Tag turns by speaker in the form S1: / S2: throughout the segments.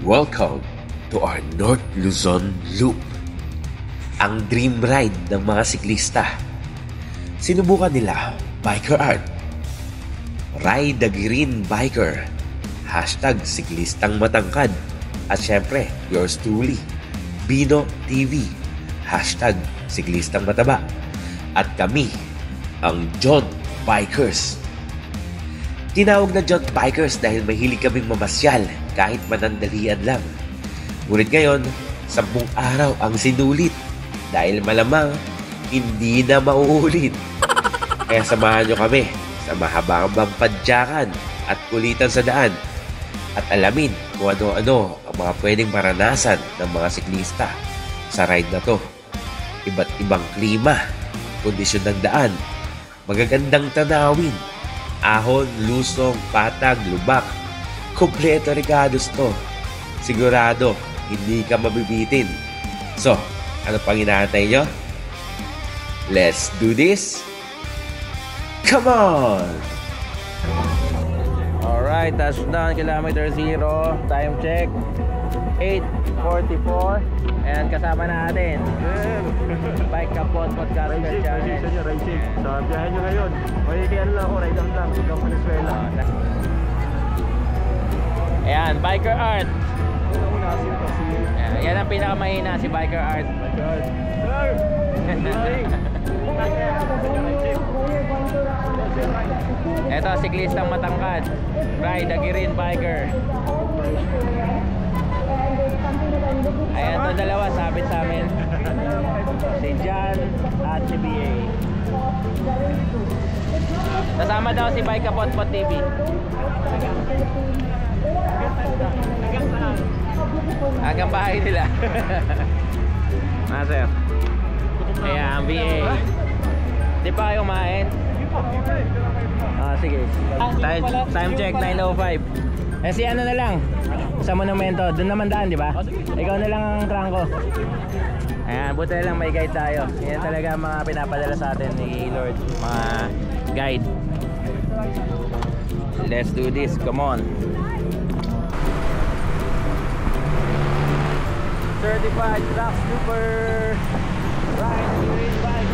S1: Welcome to our North Luzon Loop, ang dream ride ng mga siklista. Sinubukan nila Biker Art, Ride the Green Biker, hashtag siklistang matangkad, at syempre, yours truly, Bino TV, hashtag siklistang mataba, at kami, ang Jaunt Bikers. Tinawag na Jaunt Bikers dahil mahilig kaming mamasyal kahit manandalian lang. Ngunit ngayon, 10 araw ang sinulit dahil malamang hindi na mauulit. Kaya samahan nyo kami sa mahabang padyakan at kulitan sa daan at alamin kung ano-ano ang mga pwedeng maranasan ng mga siklista sa ride na to. Iba't ibang klima, kondisyon ng daan, magagandang tanawin, ahon, lusong, patag, lubak. Kompleto regados to. Sigurado, hindi ka mabibitin. So, ano pang inaantay nyo? Let's do this! Come on!
S2: Alright, touchdown, kilometer 0. Time check, 8:44. And kasama natin Bike Kapot Podcast Challenge.
S3: Sa biyahe nyo ngayon, makikian lang ako, ride lang, hanggang Venezuela.
S2: Ayan, Biker Art. Yan ang pinakamahina, si Biker Art. Ito, siklistang matangkad, Ride the Green Biker. Ayan, ito dalawa, sabit sa amin, si John at si BA. Kasama daw si Bike Kapot TV. Hanggang bahay nila. Sir. Ayan, BA. Di pa kayo kumain? Sige. Time check, 9:05. Si ano na lang, sa monumento, doon naman daan, di ba? Ikaw na lang ang krangko. Ayan, buti na lang may guide tayo. Yan talaga mga pinapadala sa atin ni Lord, mga guide. Let's do this, come on. Certified Track Super Ride the Green Bike.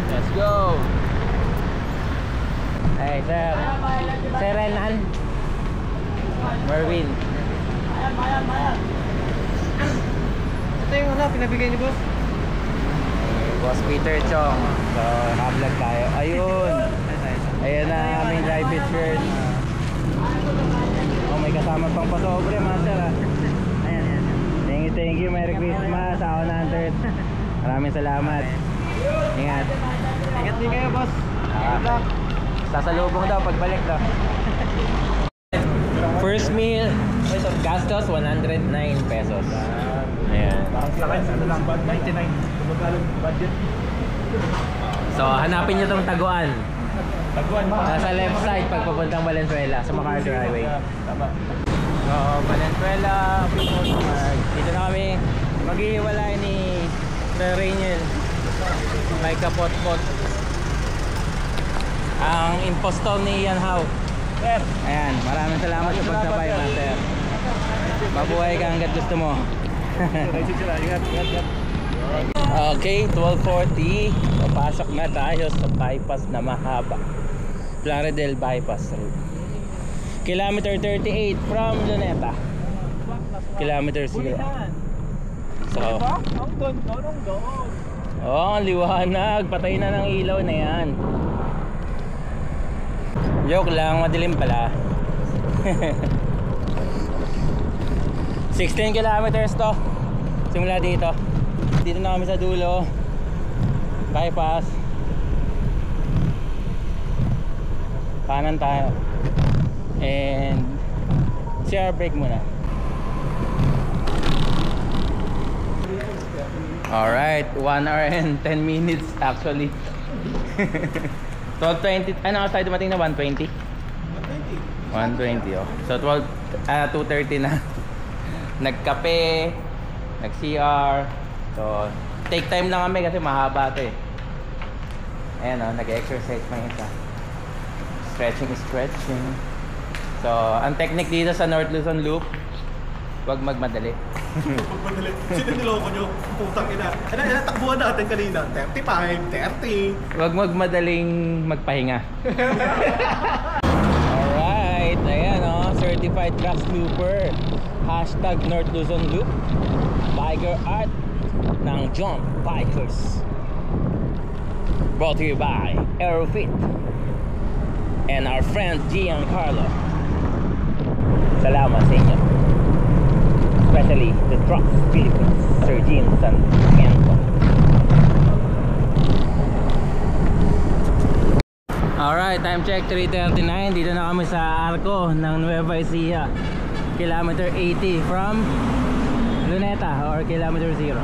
S2: Let's go. Hey, sir. Sir Renan Merwin.
S3: Ito yung pinabigay ni boss.
S2: Boss Peter Chong. So, naka-vlog tayo. Ayun. Ayan na aming live shirt. Oh, may kasama pang pasobre, master. Ayan. Thank you. Merry Christmas. Ako na Hunter. Maraming salamat. Ingat.
S3: Ingat din kayo, boss. Good luck.
S2: Sasalubong daw pagbalik daw. First meal, gastos 109 pesos. Ayan.
S3: Parang sa akin, ano lang, 99. Magkano budget?
S2: So, hanapin nyo tong Taguan.
S3: Taguan mo.
S2: Nasa left side pagpapuntang Valenzuela sa MacArthur Highway.
S3: Tama.
S2: So, Valenzuela, dito na kami maghihiwalay ni Sir Rainiel kay Kapot-Pot, ang impostor ni Ian Howe. Ayan, maraming salamat sa pagsabay, master. Mabuhay ka hanggat gusto mo. Okay, 12:40. Papasok na tayo sa bypass na mahaba, Plaridel Bypass Road. Kilometer 38 from Luneta. Kilometer 0. So, oh, liwanag. Patay na ng ilaw na yan. Joke lang, madilim pala. 16 kilometers to simula dito. Dito na kami sa dulo. Bypass. Kanan tayo. And CR brake muna. Alright, 1 hour and 10 minutes actually. 12:20, ano tayo dumating na 1:20? 1:20 oh. So 2:30 na. Nagkape, nag-CR. So take time lang kami kasi mahaba 'to eh. Ayan oh, nag-exercise pa isa. Stretching. So, ang technique dito sa North Luzon Loop, huwag magmadali.
S3: Pagpadali. Sino niloko nyo? Putang ina. Ano, takbuhan natin kanina. 35, 30.
S2: Huwag magmadaling magpahinga. Alright, ayan o, certified track looper. Hashtag North Luzon Loop. Biker Art ng Jump Bikers. Brought to you by Aerofit and our friend Giancarlo. Salamat sa inyo. Especially the Truck Philippines, Sir Jim Santiago. Alright, time check 3:39. Dito na kami sa Arco ng Nueva Ecija. Kilometer 80 from Luneta or kilometer 0.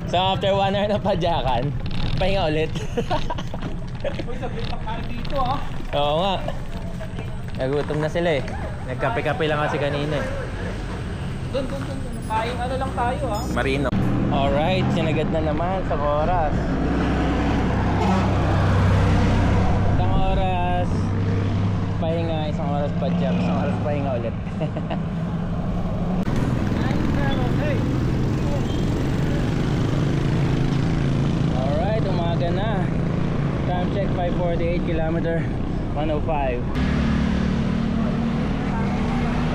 S2: So after 1 hour na padyakan, pahinga ulit.
S3: Uy, sabit pa kain dito ha.
S2: Oo nga. Nagutom na sila eh. Nagkape-kape lang kasi kanina eh.
S3: Doon. Kain ano lang tayo ha.
S2: Marino. Alright, sinagad na naman sa oras. Isang oras pahinga, isang oras padyak, isang oras pahinga ulit. Alright, umaga na. Time check 5:48, kilometer 105.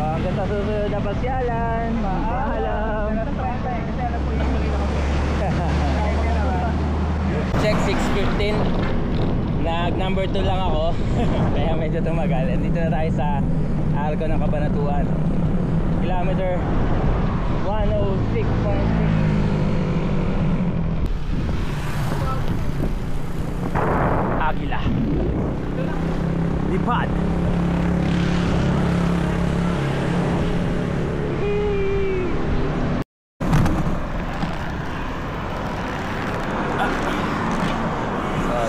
S2: Hanggang sa susunod na pasyalan. Paalam. Check 6:15. Nag number 2 lang ako. Kaya medyo tumagal. Dito na tayo sa Arco ng Cabanatuan. Kilometer 106.6. Agila. Lipad.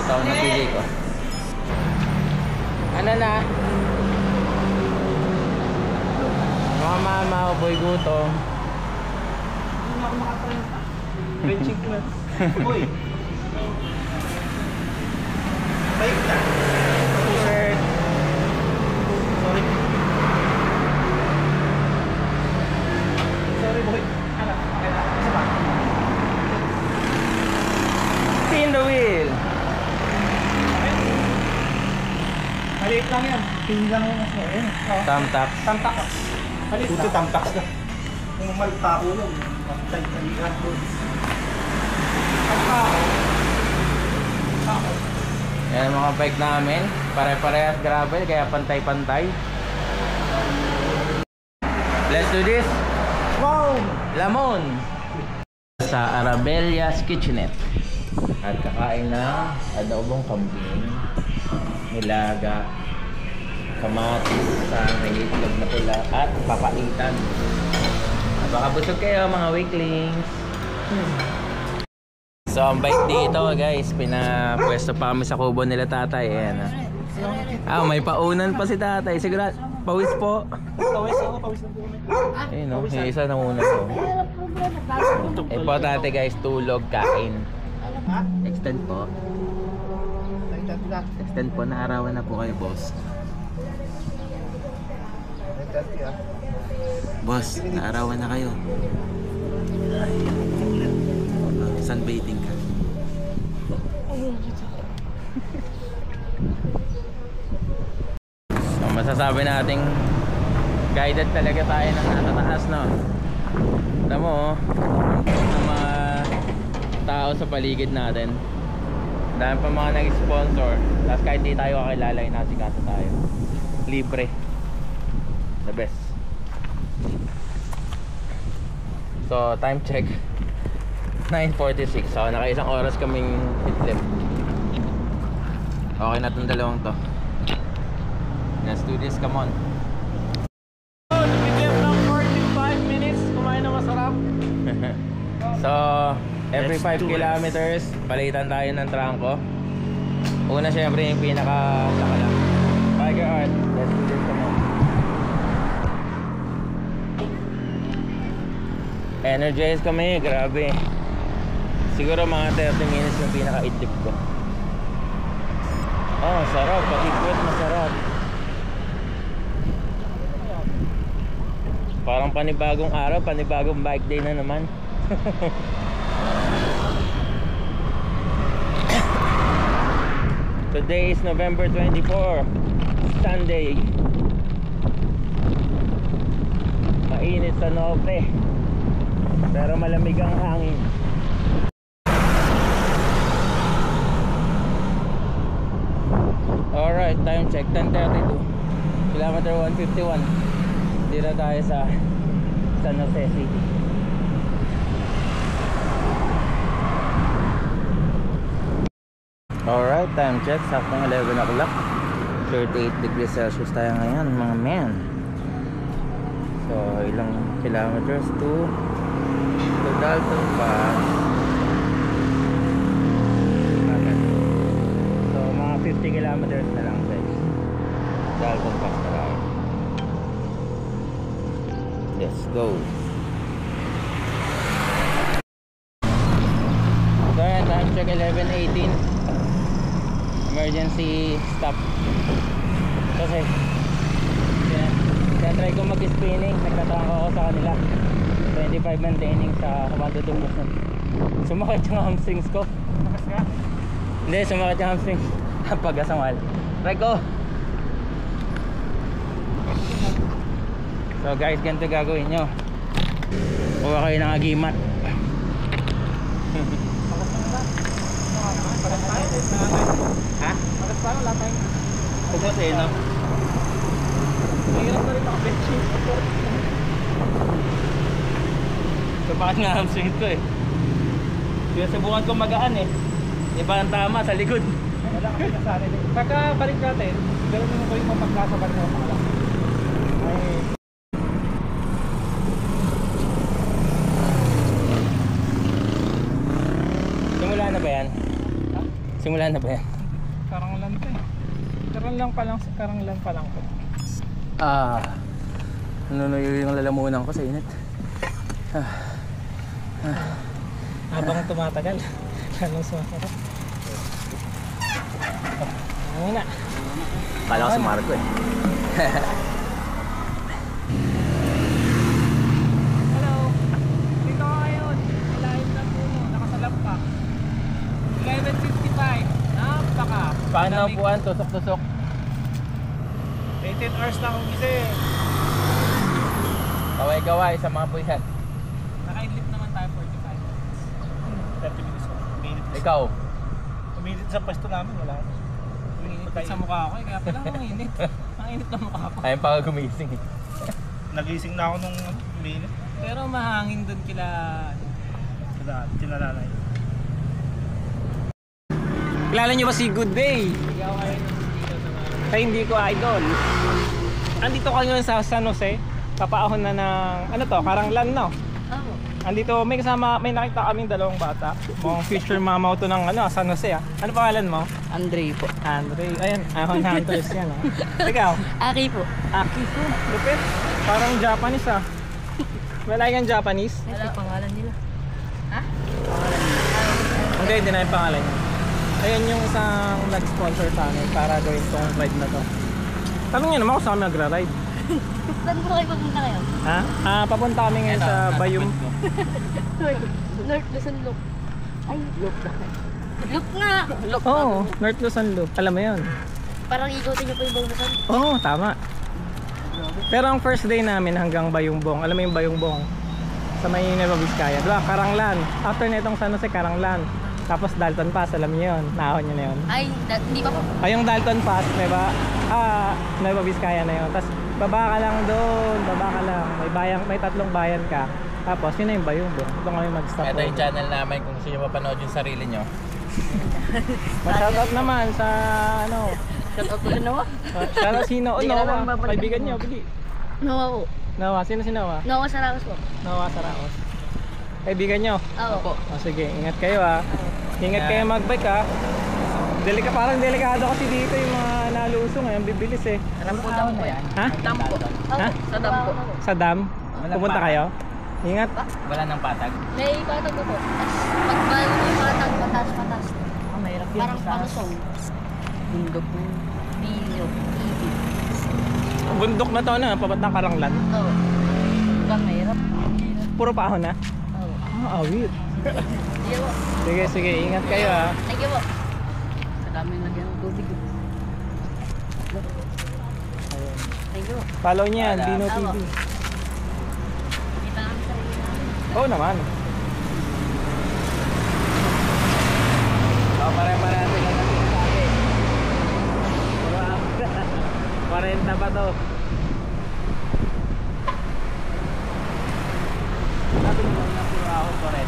S2: Ito ang napili ko. Ano na? Mga mama o boy gutom.
S3: Hindi na ako makaprenta. Benching ko na. Uy. Bike na.
S2: T-shirt.
S3: Sorry. Sorry boy. Ano? Okay na. Isa pa.
S2: Spin the wheel.
S3: Maliit lang yan. Pinggan mo mas ngayon.
S2: Thumbtack.
S3: Tamtak. Maliit lang. Tamtak na. Kung malpako lang. Matay-talihan ko. Tamtak.
S2: Yan ang mga bike namin. Pare-parehas gravel kaya pantay-pantay. Let's do this.
S3: Wow!
S2: Lamon. Sa Arabelia's Kitchenette. At kakain ng adobong kambing, nilaga, kamatis sa may itlog na pula at papaitan. At baka busog kayo mga weaklings. So ang bike dito guys, pinapwesto pa kami sa kubo nila tatay. Ayan, may paunan pa si tatay. Sigurado, pawis po.
S3: Pawis ako, pawis na po kami.
S2: Ayun o, yung isa namuna po. Eh po tatay guys, tulog, kain. Extend po. Extend po, naarawan na po kayo boss. Boss, naarawan na kayo. Sunbathing ka. So, masasabi nating guided talaga tayo ng nasa taas, no? Alam mo, ang mga tao sa paligid natin, dahil pa mga nag-sponsor, tapos kahit di tayo kakilala, inasikasa tayo. Libre. The best. So, time check 9:46. So, naka-isang oras kaming itlip. Okay na itong dalawang to. Let's do this, come on.
S3: Nabigyan ng 45 minutes, kumain na masarap.
S2: So, every 5 kilometers, palitan tayo ng trangko. Una syempre yung pinaka-saka lang. Biker Art, let's do this, come on. Energize kami, grabe. Siguro mga 30 minutes yung pinaka-idlip ko. Oh, sarap, pakikot, masarap. Parang panibagong araw, panibagong bike day na naman. Today is November 24, Sunday. Mainit sa Nope, pero malamig ang hangin. Alright, time check 10:32, kilometer 151. Dito tayo sa San Jose City. Alright, time check, saktong 11 o'clock. 38 degrees Celsius tayo ngayon, mga men. So, ilang kilometers to Dalton Pass. Okay. So, mga 50 kilometers na lang guys. Dalton Pass na lang. Let's go. So, yan, time check 11:18. Emergency stop. Kasi try ko mag-spinning, nagtatangka ako sa kanila. 25 maintaining sa kamadudumos na. Sumakit yung hamstrings ko. Hindi, sumakit yung hamstrings. Pag-asangal. Try ko. So guys, ganito gagawin nyo. Kuha kayo ng agimat. Ha? Magas pa wala tayong pagkas eh, no? Mahirap na rin makabenching. So bakit nga hamstring ko eh? Kaya subukan ko magaan eh. Iba ang tama sa likod. Wala kami kasali din. Pagka balik natin, gano'n naman ko yung mapagkasaban mo mga lang. Ay. Simula na ba yan? Ha? Simula na ba yan?
S4: Karanglan pa eh. Karanglan pa lang po.
S2: Nanunuyo yung lalamunan ko sa init.
S4: Habang tumatagal, lalong sumasarap. Muna.
S2: Kala ko sumarap ko eh.
S4: Hello. Dito ka ngayon. Live na puno. Nakasalap ka. 11:55. Napaka.
S2: Paano upuan? Tusok-tusok.
S4: 18 hours na akong gising.
S2: Kaway-kaway sa mga puwisan.
S4: Naka-idlip naman tayo 45 minutes. 30 minutes ko.
S2: Ikaw?
S4: Uminit sa pwesto namin. Wala. Uminit sa mukha ko eh. Kaya pala ang init. Ang init ng mukha ko.
S2: Ayun pa gumising eh.
S4: Nagising na ako nung minute. Pero mahangin dun kila tinalalay.
S2: Kilala niyo ba si Good Day? Kaya hindi ko idol. Andito ka ngayon sa San Jose. Papaahon na ng ano to, Karanglan no? Oo. Andito may kasama, may nakita kaming dalawang bata. Mga future mama to ng ano, San Jose ah. Ano pangalan mo?
S5: Andre po.
S2: Andre. Ayan, ahon hunters yan ah. Ikaw?
S5: Aki po.
S2: Aki po. Lupit. Parang Japanese ah. Wala yung Japanese?
S5: Ito pangalan nila. Ha?
S2: Hindi na yung pangalan niya. Ayan yung isang nag-sponsor sa amin para gawin tong ride na to. Tanong niyo naman kung saan kami nagra-ride.
S5: Saan po kayo papunta kayo?
S2: Ha? Papunta kami ngayon sa Bayum.
S5: North Luzon Loop. Ay, Loop na. Loop nga! Loop.
S2: Oo, North Luzon Loop. Alam mo yun?
S5: Parang ikutin niyo po yung Bong Luzon.
S2: Oo, tama. Pero ang first day namin hanggang Bayumbong. Alam mo yung Bayumbong? Sa may Nueva Vizcaya. Diba? Karanglan. After na itong San Jose, Karanglan. Tapos Dalton Pass, alam niyo yun. Nahon niyo na yun.
S5: Ay, hindi pa po.
S2: Ay, yung Dalton Pass, diba? Nueva Vizcaya na yun. Tapos baba ka lang doon, baba ka lang. May tatlong bayan ka. Tapos yun na yung Bayumbong. Doon kami mag-stop.
S6: Ito yung channel namin kung gusto nyo mapanood yung sarili nyo.
S2: Shoutout naman sa ano.
S5: Shoutout po sa Noah.
S2: Shoutout si Noah.
S5: Hindi ka naman babalik.
S2: Kaibigan niyo, bili.
S5: Noah po.
S2: Noah, sino si Noah?
S5: Noah Saraos po.
S2: Noah Saraos. Kaibigan niyo?
S5: Oo po.
S2: Sige, ingat kayo ah. Ingat kayo mag-bike ah. Parang delikado kasi dito yung mga nalusong eh. Ang bibilis eh.
S5: Dam po.
S2: Ha?
S5: Dam po.
S2: Ha?
S5: Sa dam po.
S2: Sa dam? Pupunta kayo? Ingat.
S6: Wala nang patag.
S5: May patag na po. Pag may patag, patas.
S4: Mahirap yun.
S5: Parang palusong. Bundok po. Bilog. Ibig.
S2: Bundok na to na, pabatang Karanglan.
S5: Ito. Hanggang mahirap.
S2: Puro paahon na.
S5: Oo.
S2: Awit.
S5: Sige po.
S2: Sige, ingat kayo ha.
S5: Thank you po. Sa dami lagyan ng tubig. Thank you.
S2: Follow niyan,
S6: Wala.
S2: Dino
S5: Tama.
S2: TV.
S5: Kita namin sa rin namin.
S2: Oo naman. Pare-pare natin lang natin sa akin. 40 pa to. Sabi mo lang na puro ako 40.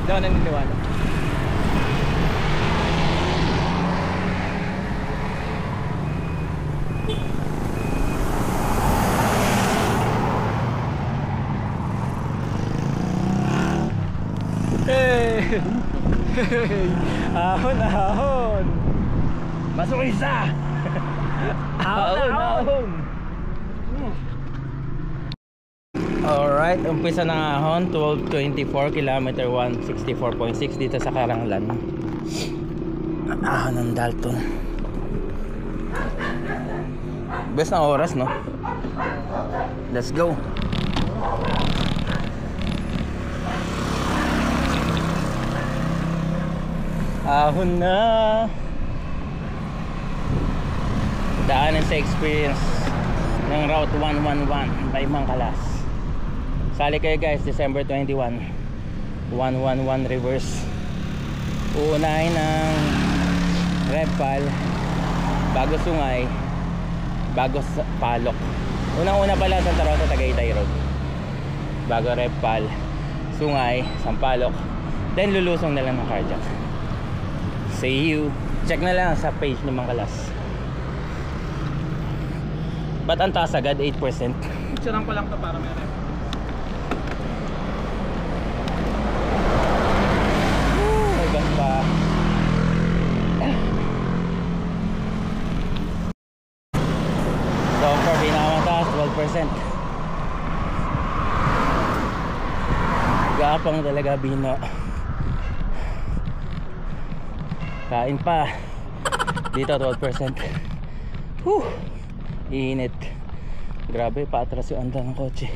S2: Hindi ako naniniwala. Hey! Ahon! Masuk isa! Ahon! Alright, umpisa ng ahon, 12:24 kilometer 164.6 dito sa Karanglan. Ahon ng Dalton. Best na oras, no? Let's go! Ahon na. Daanan sa experience ng Route 111 by Mangkalas. Sali kayo guys, December 21, 111 reverse. Uunahin ng Repal, bago Sungay, bago Palok. Unang-una pala Santa Rosa, Tagaytay Road, bago Repal, Sungay, Sampaloc, then lulusong na lang ng Cardiac. See you. Check na lang sa page ni Mangkalas. Ba't ang taas agad? 8%.
S4: Picturean ko lang to para meron.
S2: May gas pa. So far, pinakamataas 12%. Gapang talaga, Bino. Kain pa. Dito 12%. Whew. Init. Grabe, paatras yung anda ng kotse.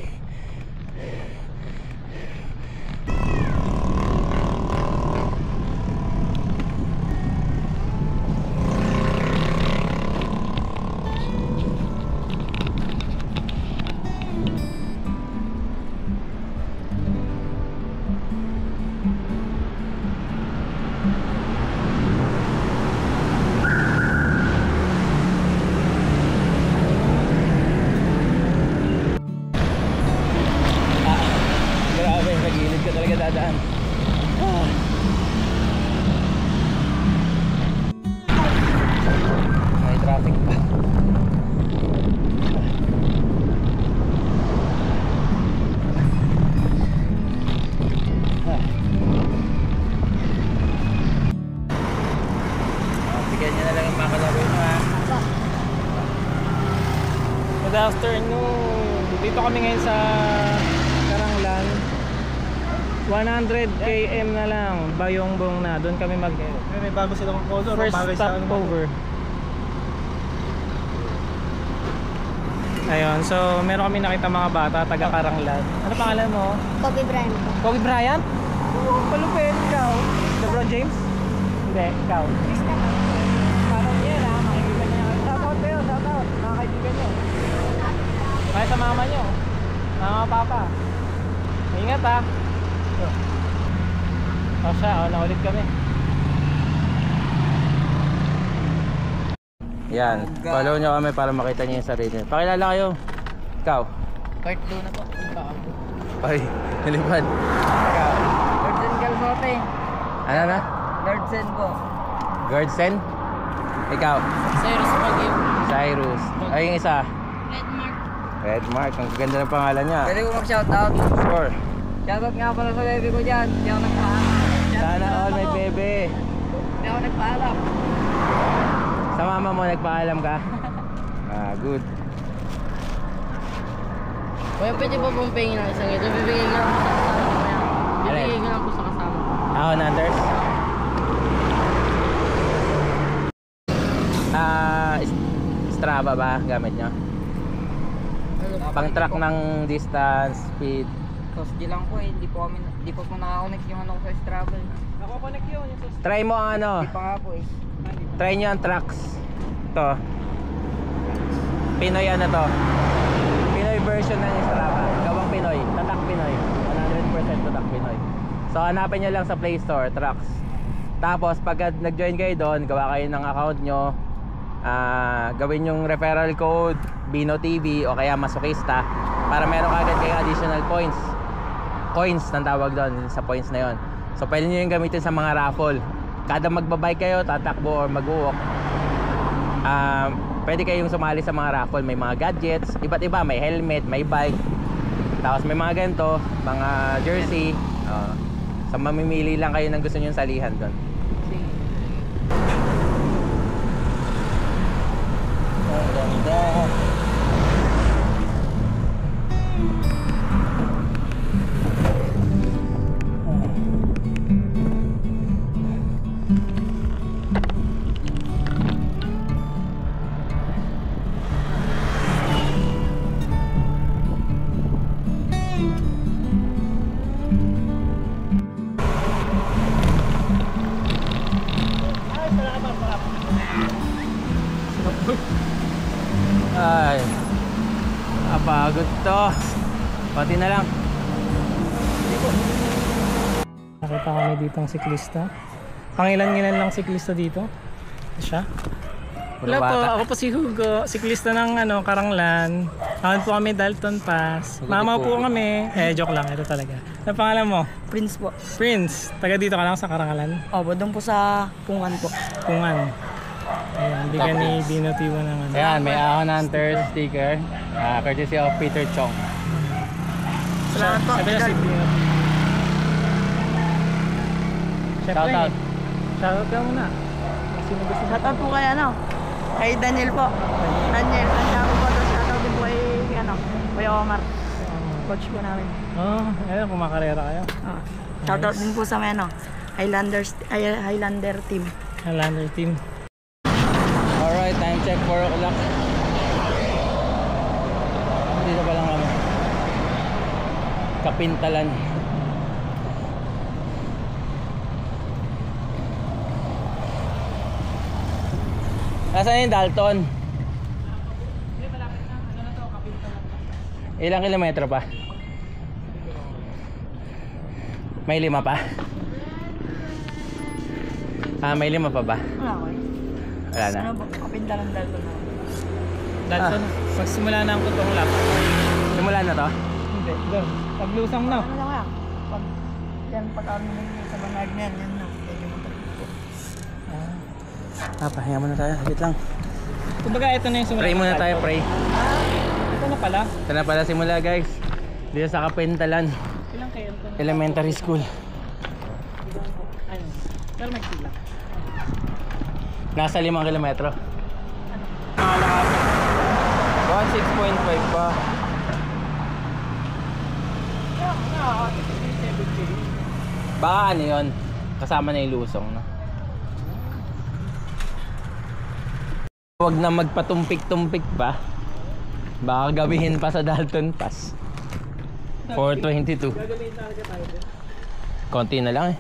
S2: Dadaan. May traffic pa. Bigyan niya na lang yung makalaro nyo ha. Good afternoon. Dito kami ngayon sa Karanglan. 100 km na lang, Bayongbong na. Doon kami mag
S4: May bago silang color.
S2: first stopover. Ayun, so meron kami nakita mga bata, taga Karanglan. Ano pangalan mo?
S5: Kobe Bryant po.
S2: Kobe Bryant? Oo, palupit. Ikaw? LeBron James? Hindi, ikaw. Parang yan ha, makikita niya. Shoutout kayo, shoutout. Mga kaibigan nyo. Kaya sa mama nyo. Mga papa. Ingat ha. O siya, naulit kami. Yan, follow nyo kami para makita nyo yung sarili. Pakilala kayo. Ikaw.
S6: Kurt Luna po.
S2: Ay, nilipad. Ikaw.
S6: Lordsen Calzote.
S2: Ano na?
S6: Lordsen po.
S2: Gordsen? Ikaw.
S6: Cyrus Pagim.
S2: Cyrus. Ay, yung isa.
S5: Red Mark.
S2: Red Mark. Ang ganda ng pangalan niya.
S6: Pwede ko mag-shoutout.
S2: Sure.
S6: Shoutout nga pala sa bebe ko dyan. Hindi ako nagpaalam.
S2: Sana all may bebe.
S6: Hindi ako nagpaalam.
S2: Sa mama mo nagpaalam ka? Ah, good.
S5: Kuya, pwede ba pong pahingin ng isang ito? Bibigay ko lang po sa kasama ko yan. Bibigay ko lang po sa kasama ko.
S2: Ako, Nanders. Strava ba gamit nyo? Pang track ng distance, speed.
S6: Tapos di lang po eh, di po nakakonect yung ano ko sa Strava.
S4: Nako-connect yun.
S2: Try mo ang ano,
S6: Di pa nga po eh.
S2: try nyo ang tracks. Ito. Pinoy ano to? Pinoy version ng Strava. Gawang Pinoy, tatak Pinoy. 100% tatak Pinoy. So hanapin nyo lang sa Play Store, tracks. Tapos pag nag-join kayo doon, gawa kayo ng account nyo. Gawin yung referral code Bino TV o kaya Masokista para meron ka agad kayong additional points. Coins nang tawag doon sa points na yon. So pwede nyo yung gamitin sa mga raffle. Kada magbabike kayo, tatakbo or mag-walk, pwede kayong sumali sa mga raffle. May mga gadgets, iba't iba, may helmet, may bike. Tapos may mga ganito, mga jersey. So mamimili lang kayo ng gusto nyo salihan doon. Ay, apagod to. Pati na lang.
S4: Nakita kami dito ang siklista. Pangilan-ngilan lang siklista dito. Siya. Wala po, ako po si Hugo, siklista ng Karanglan. Naman po kami Dalton Pass. Mama po kami. Joke lang, ito talaga. Ano pangalan mo?
S6: Prince po.
S4: Prince. Taga dito ka lang sa Karanglan?
S6: Opo, doon po sa Pungan po.
S4: Pungan. Ayan, bigyan ni Bino Tiwa ng ano.
S2: Ayan, may Ahon Hunter sticker. Courtesy of Peter Chong.
S6: Salamat po.
S4: Sabi na si Bino.
S2: Shout out.
S4: Shoutout ka muna. Sino gusto mo?
S6: Shoutout po kay kay Daniel po. Daniel, ang po. Shoutout din po kay Kuya Omar. Coach po namin.
S4: Ayun, kumakarera kayo.
S6: Shoutout din po sa Highlander team.
S4: Highlander team.
S2: Alright, time check 4 o'clock. Dito pa lang kami. Kapintalan. Nasaan yung Dalton? Ilang kilometro pa? May 5 pa? May 5 pa ba?
S6: Wala ko eh.
S2: Wala na.
S6: Ano ba? Kapintalan Dalton na.
S4: Dalton, magsimula na ang totoong lap.
S2: Simula na to?
S4: Hindi, doon. Paglusang na.
S6: Ano lang yan? Pag-ano sa banag na yan na. Medyo matapos po.
S2: Pahinga muna tayo. Saglit lang.
S4: Kumbaga ito na yung simula.
S2: Pray muna tayo, pray.
S4: Ito na pala.
S2: Ito na pala simula, guys. Dito sa Kapintalan
S4: Ilang kayo ito?
S2: Elementary School.
S4: Ayun. Pero may sila.
S2: Nasa 5 kilometro. 16.5 pa. Baka ano yun? Kasama na yung lusong, no? Huwag na magpatumpik-tumpik pa. Baka gabihin pa sa Dalton Pass. 422. Konti na lang eh.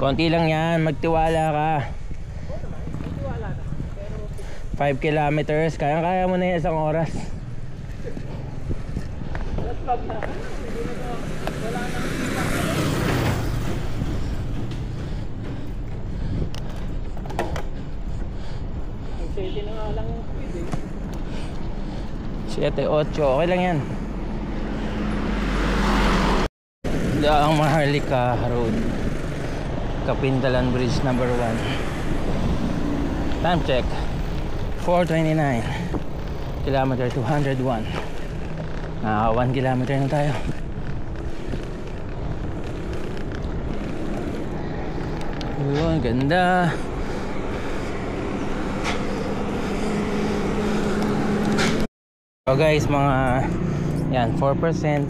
S2: Konti lang yan, magtiwala ka. 5 kilometers, kaya mo na yan isang oras.
S4: City na nga lang yung speed eh.
S2: 7-8, okay lang yan. Daang Maharlika Road, Kapintalan Bridge number 1. Time check 4:29, kilometer 201. 1 kilometer na tayo. Yun, ganda. So guys, mga yan 4%, 5%,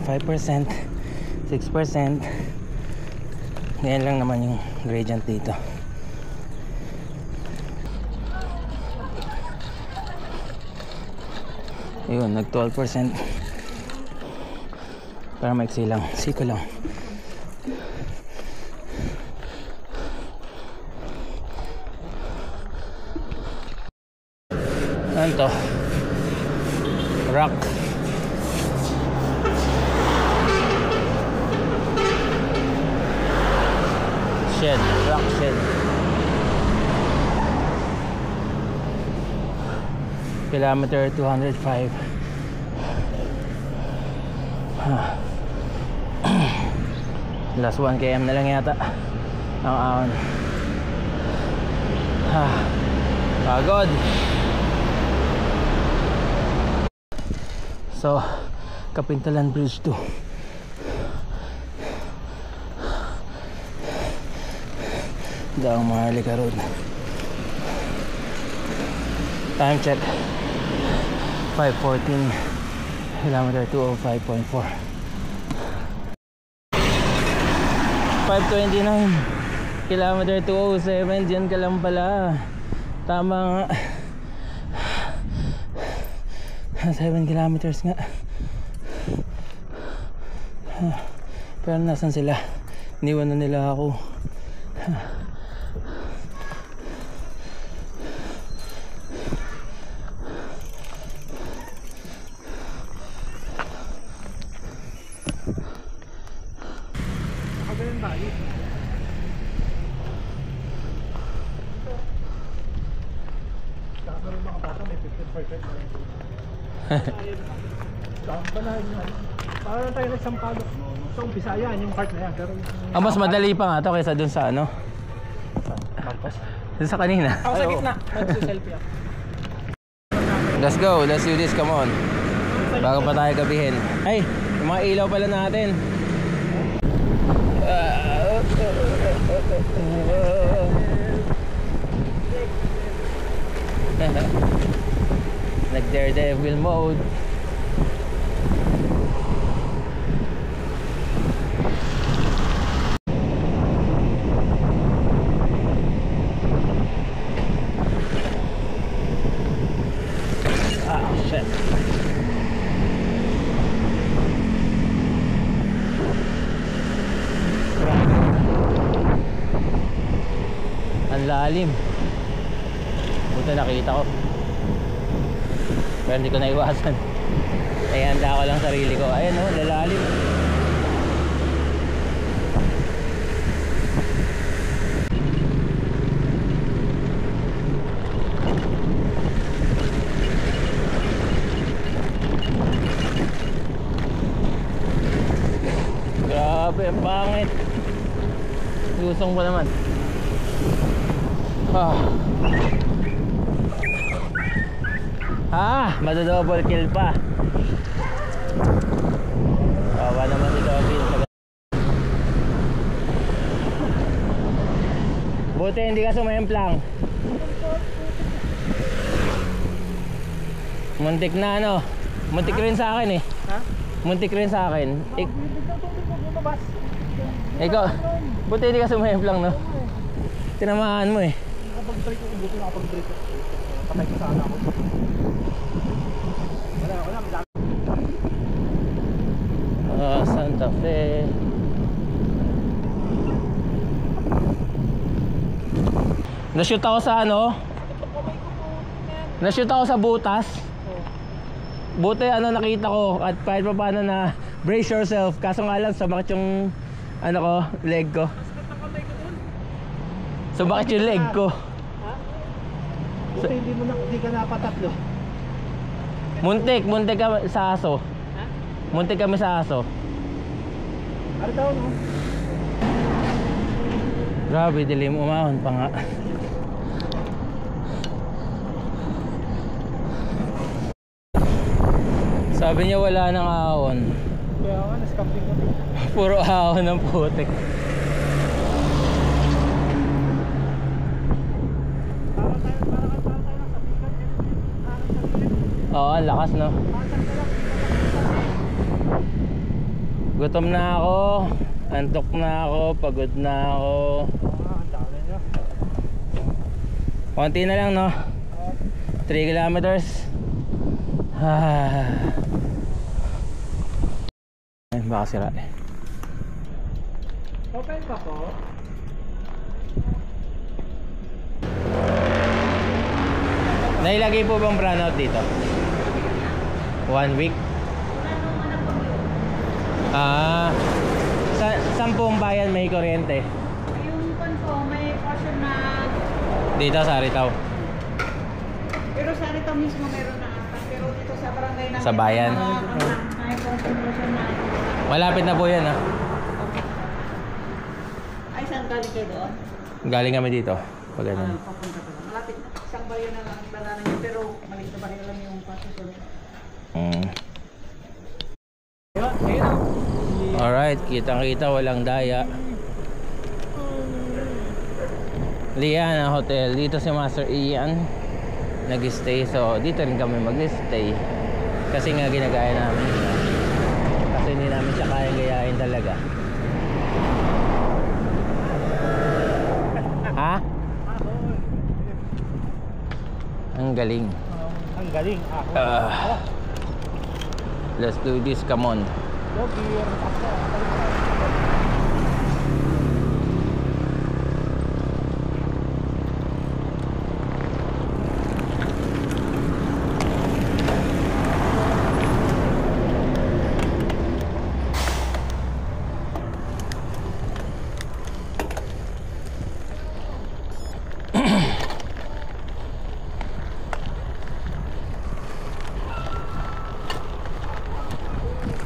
S2: 6%. Ganyan lang naman yung gradient dito. Yun, nag 12%. Para maiksi lang, siko lang. Ano to? Rock. Shed, rock shed. Kilometer 205. Last 1 km na lang yata ang ahon. Pagod. So, Kapintalan Bridge 2. Daang Maharlika Road. Time check 5:14, kilometer 205.4. 5:29, kilometer 207. Diyan ka lang pala. Tama nga. 7 kilometers nga. Pero nasan sila? Iniwan na nila ako.
S3: Para tayo nagsampalo. So, umpisa yan, yung part na yan. Pero
S2: Mas madali pa nga to kaysa dun sa ano? Dun sa kanina.
S4: Ako sa gitna. Mag-selfie ako.
S2: Let's go, let's do this, come on. Bago pa tayo gabihin. Ay, yung mga ilaw pala natin. Like Daredevil mode. Shit. Ang lalim. Buti nakita ko. Pero hindi ko naiwasan. Ay, handa ko lang sarili ko. Ayan o, lalalim. Grabe, ang pangit. Lusong pa naman. Madodouble kill pa. Kawa naman si Dobin. Buti hindi ka sumemplang. Muntik na ano. Muntik rin sa akin eh. Muntik rin sa akin. Ikaw, buti hindi ka sumemplang no. Tinamaan mo eh.
S3: nakapag-break ko, buti nakapag-break ko. Patay ko sana ako. Wala,
S2: Santa Fe. Na-shoot ako sa ano? Na-shoot ako sa butas. Buti ano nakita ko at kahit pa paano na brace yourself. Kaso nga lang sumakit yung ano ko, leg ko. Sumakit yung leg ko.
S3: buti hindi ka napatatlo.
S2: Muntik kami sa aso. Muntik kami sa aso.
S3: Ano daw no?
S2: Grabe, dilim, umahon pa nga. Sabi niya wala nang ahon.
S3: Kaya nga, nas-camping kami.
S2: Puro ahon ng putik. Oo, ang lakas no. Gutom na ako, antok na ako, pagod na ako. Konti na lang no. 3 kilometers. Ay, baka sira eh.
S4: Open pa po.
S2: Nailagay po bang brownout dito? 1 week? Saan po ang bayan may kuryente?
S6: Yung pan po, may portion na...
S2: Dito sa Aritaw.
S6: Pero sa rito mismo meron na apat. Pero dito sa barangay namin...
S2: Sa bayan.
S6: May portion na...
S2: Malapit na po yan ha.
S6: Ay, saan galing kayo doon?
S2: Galing kami dito. Pag ganun.
S6: Papunta pa lang. Malapit na. Isang bayan na lang ang dalanan niyo. Pero maliit na baril lang yung pasusunod.
S2: Alright, kitang-kita, walang daya. Liana Hotel, dito si Master Ian nag-stay, so dito rin kami mag-stay kasi nga ginagaya namin siya. Kasi hindi namin siya kayang gayahin talaga. Ha? Ang galing.
S4: Ang galing.
S2: Let's do this, come on.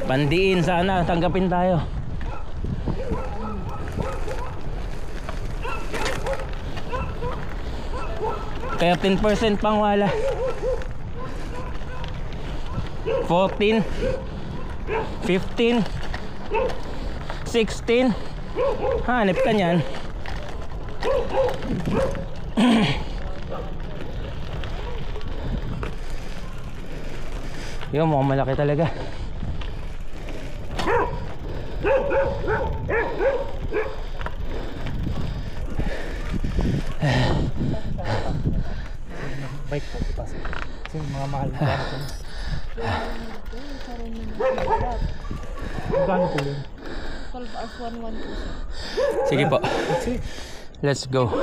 S2: Pandiin sana, tanggapin tayo. Kaya 10% pang wala. 14 15 16. Hanip ka niyan. Yung mukhang malaki talaga.
S4: Bike po butas. Kasi yung mga mahal na ito. Magkano po yun?
S5: 12 hours 112.
S2: Sige po. Let's go.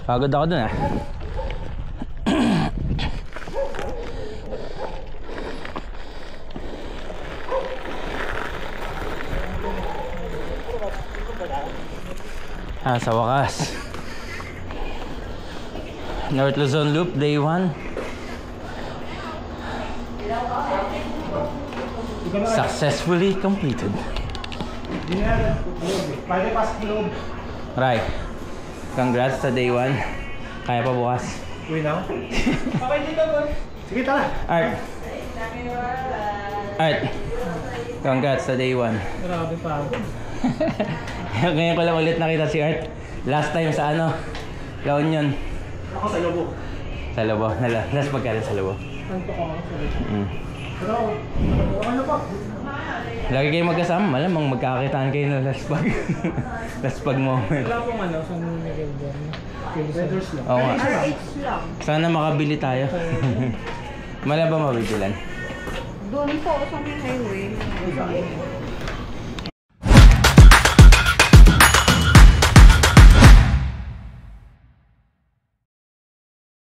S2: Pagod ako dun ah. Sa wakas, North Luzon Loop Day 1 successfully completed. Right, congrats sa Day 1. Kaya pa bukas.
S3: Uwi na ako. Okay dito po. Sige, tara.
S2: Art, congrats sa Day 1.
S4: Grabe pa ako.
S2: Ngayon ko lang ulit nakita si Art. Last time sa ano, La Union.
S3: Ako sa Lobo.
S2: Sa Lobo. Last pagkain sa Lobo.
S4: Tanto ko ako.
S3: Pero, okay na po.
S2: Lagi kayo magkasama, malamang magkakakitaan kayo ng last pag. Last pag moment.
S4: Wala pong ano, sa nilagay
S3: Vendors lang.
S2: Oo nga.
S6: RH lang.
S2: Sana makabili tayo. Mala ba mabibilan?
S6: Doon po sa may highway.